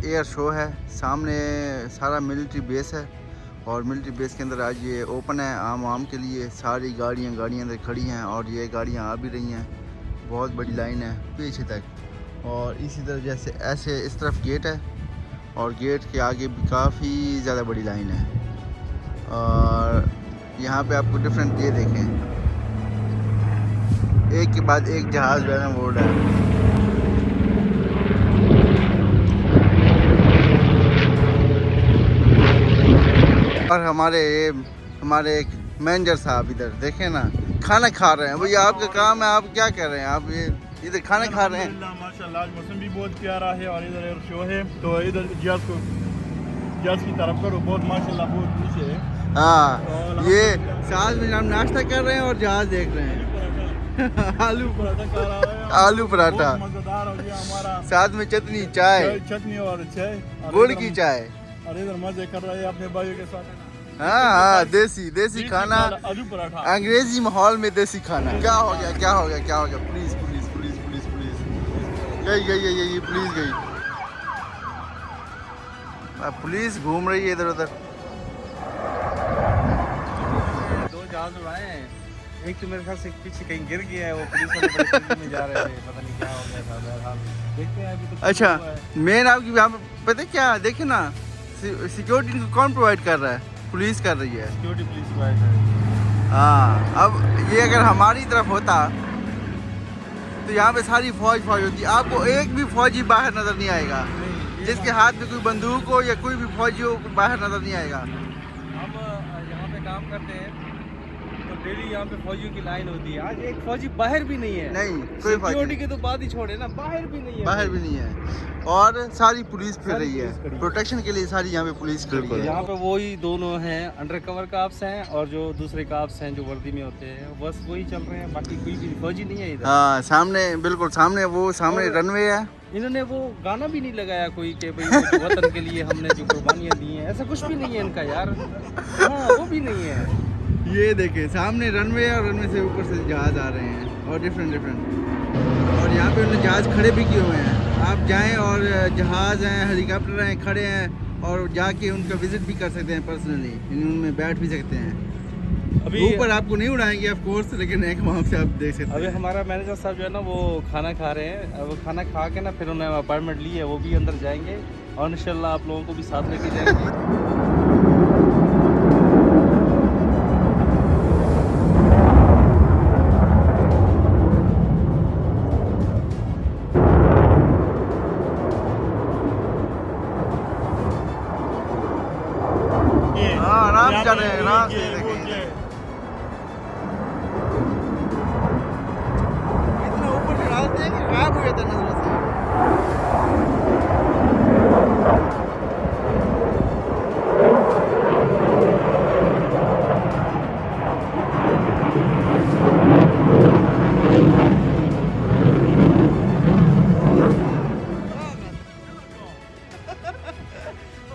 Air show है। सामने सारा मिलिट्री बेस है और मिलिट्री बेस के अंदर आज ये ओपन है आम के लिए। सारी गाड़ियाँ अंदर खड़ी हैं और ये गाड़ियाँ आ भी रही हैं। बहुत बड़ी लाइन है पीछे तक। और इसी तरह जैसे ऐसे इस तरफ गेट है और गेट के आगे भी काफ़ी ज़्यादा बड़ी लाइन है। और यहाँ पे आपको डिफरेंट ये देखें, एक के बाद एक जहाज़ जो है ना वो उड़ रहा है। और हमारे एक मैनेजर साहब इधर देखें ना, खाना खा रहे हैं। भैया आपका काम है, आप क्या कर रहे हैं? आप ये इधर खाना खा रहे हैं। माशाल्लाह आज मौसम भी बहुत प्यारा है और इधर एयर शो है, तो इधर जहाज की तरफ करो, बहुत माशाल्लाह बहुत नीचे है। हाँ, ये साथ में हम नाश्ता कर रहे हैं और जहाज देख रहे हैं। आलू पराठा खा रहा है, आलू पराठा, बहुत मजेदार हो गया हमारा। साथ में चटनी, चाय, चटनी और चाय, गुड़ की चाय। और इधर मजे कर रहे हैं अपने भाइयों के साथ। हाँ, देसी खाना, आलू पराठा, अंग्रेजी माहौल में देसी खाना। क्या हो गया? प्लीज गई प्लीज गई। पुलिस घूम रही है इधर उधर। दो जहाज उड़ाए हैं, एक तो मेरे ख्याल से पीछे कहीं गिर गया है, वो पुलिस वाले बड़े तेजी में जा रहे थे, पता नहीं क्या हो गया था। बहरहाल देखते हैं अभी तो। अच्छा, मेन आपकी यहाँ पे पता है क्या, देखे ना, सिक्योरिटी को कौन प्रोवाइड कर रहा है? पुलिस कर रही है। सिक्योरिटी पुलिस प्रोवाइड है। हाँ, अब ये अगर हमारी तरफ होता तो यहाँ पे सारी फौज होती। आपको एक भी फौजी बाहर नजर नहीं आएगा। जिसके हाथ में कोई बंदूक हो या कोई भी फौजी हो, बाहर नजर नहीं आएगा। हम यहाँ पे काम करते हैं तो डेली यहाँ पे फौजियों की लाइन होती है। आज एक फौजी बाहर भी नहीं है। नहीं, कोई फौजी सिक्योरिटी के तो बात ही छोड़े ना, बाहर भी नहीं है। और सारी पुलिस फिर रही है पुलिस खड़ी है। प्रोटेक्शन के लिए। सारी यहाँ पे पुलिस खड़ी है। यहाँ पे वही दोनों हैं, अंडर कवर काप्स हैं और जो दूसरे काप्स हैं जो वर्दी में होते हैं, बस वही चल रहे हैं, बाकी कोई भी फौजी नहीं है इधर। हाँ, सामने बिल्कुल सामने रनवे है। इन्होंने वो गाना भी नहीं लगाया कोई कि भाई वतन के लिए हमने जो कुर्बानियाँ दी हैं, ऐसा कुछ भी नहीं है इनका यार। हाँ, वो भी नहीं है। ये देखें, सामने रनवे है और रनवे से ऊपर से जहाज आ रहे हैं और डिफरेंट। और यहाँ पे उन्होंने जहाज खड़े भी किए हुए हैं। आप जाएं और जहाज हैं, हेलीकॉप्टर हैं, खड़े हैं और जाके उनका विजिट भी कर सकते हैं पर्सनली, उनमें बैठ भी सकते हैं। अभी ऊपर आपको नहीं उड़ाएंगे ऑफ कोर्स, लेकिन एक वहाँ से आप देख सकते अभी हैं। हमारा मैनेजर साहब जो है ना वो खाना खा रहे हैं। अब खाना खा के ना फिर उन्होंने अपॉइंटमेंट ली है, वो भी अंदर जाएंगे और इंशाल्लाह आप लोगों को भी साथ लेके जाएंगे। हाँ, आराम से जा रहे हैं, आराम से ये, वो देखें। ये। इतना ऊपर चढ़ा देते हैं कि गायब हो जाता है नजरों से।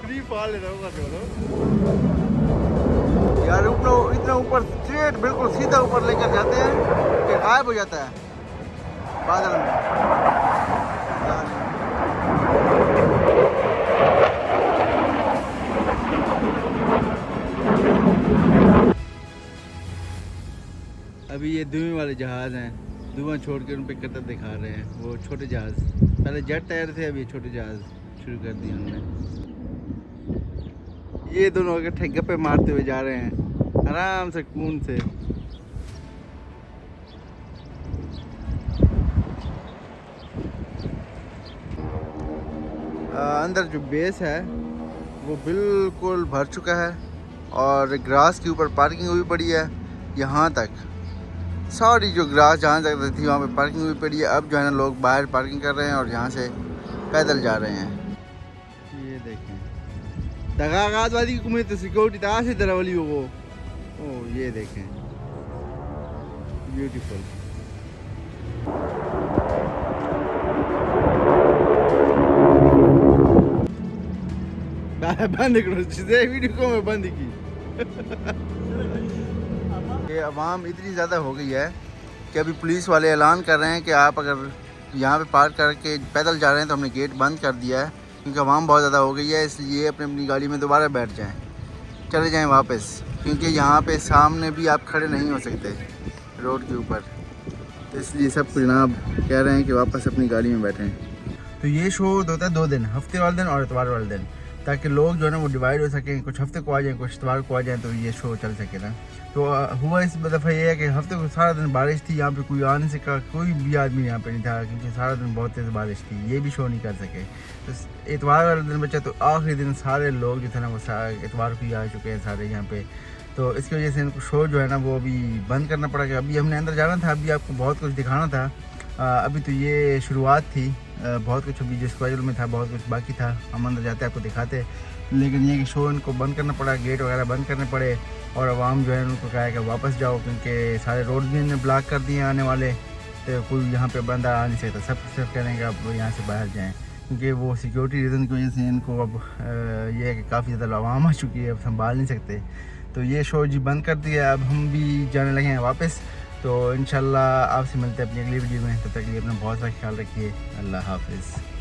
फ्री फॉल रहूंगा चलो यार। इतना ऊपर स्ट्रेट बिल्कुल सीधा ऊपर लेकर जाते हैं कि गायब हो जाता है बादल में। अभी ये धुएं वाले जहाज हैं, धुआं छोड़ के उन पे कतर दिखा रहे हैं। वो छोटे जहाज, पहले जेट टायर थे, अभी छोटे जहाज शुरू कर दिए उन्होंने। ये दोनों इकट्ठे गप्पे मारते हुए जा रहे हैं आराम से, खून से। अंदर जो बेस है वो बिल्कुल भर चुका है और ग्रास के ऊपर पार्किंग हुई पड़ी है। यहाँ तक सारी जो ग्रास जहाँ तक थी वहाँ पे पार्किंग हुई पड़ी है। अब जो है ना लोग बाहर पार्किंग कर रहे हैं और यहाँ से पैदल जा रहे हैं। ये देखें, दगागाज वाली की कुमें तो सिक्योरिटी था से तरह वाली वो। ओ ये देखें, ब्यूटीफुल। बंद करो, वीडियो को मैं बंद की। ये आवाम इतनी ज़्यादा हो गई है कि अभी पुलिस वाले ऐलान कर रहे हैं कि आप अगर यहाँ पे पार्क करके पैदल जा रहे हैं तो हमने गेट बंद कर दिया है। क्योंकि आवाम बहुत ज़्यादा हो गई है, इसलिए अपनी अपनी गाड़ी में दोबारा बैठ जाएं, चले जाएं वापस, क्योंकि यहाँ पे सामने भी आप खड़े नहीं हो सकते रोड के ऊपर। तो इसलिए सब जनाब कह रहे हैं कि वापस अपनी गाड़ी में बैठें। तो ये शो होता है 2 दिन, हफ्ते वाले दिन और इतवार वाले दिन, ताकि लोग जो है ना वो डिवाइड हो सकें, कुछ हफ्ते को आ जाएँ, कुछ इतवार को आ जाएँ, तो ये शो चल सके ना। तो हुआ इस दफ़ा ये है कि हफ्ते को सारा दिन बारिश थी, यहाँ पे कोई आ नहीं सका, कोई भी आदमी यहाँ पे नहीं था, क्योंकि सारा दिन बहुत तेज़ बारिश थी, ये भी शो नहीं कर सके। तो इतवार वाले दिन बचा, तो आखिरी दिन सारे लोग जो थे ना वो इतवार को ही आ चुके हैं सारे यहाँ पे। तो इसकी वजह से इनको शो जो है ना वो अभी बंद करना पड़ा। अभी हमने अंदर जाना था, अभी आपको बहुत कुछ दिखाना था, अभी तो ये शुरुआत थी, बहुत कुछ अभी जो स्क्वायर में था बहुत कुछ बाकी था, हम अंदर जाते आपको दिखाते, लेकिन ये कि शो इनको बंद करना पड़ा, गेट वगैरह बंद करने पड़े, और आवाम जो है उनको कहा है कि वापस जाओ, क्योंकि सारे रोड भी इन्होंने ब्लॉक कर दिए आने वाले, तो कोई यहाँ पे बंदा आ नहीं सकता, सब सिर्फ कह रहे हैं कि आप यहाँ से बाहर जाएँ, क्योंकि वो सिक्योरिटी रीज़न की वजह से इनको अब ये है कि काफ़ी ज़्यादा आवाम आ चुकी है, अब संभाल नहीं सकते। तो ये शो जी बंद कर दिया, अब हम भी जाने लगे हैं वापस। तो इंशाल्लाह आपसे मिलते हैं अपनी अगली वीडियो में, तब तक के लिए अपना बहुत सारा ख्याल रखिए। अल्लाह हाफिज़।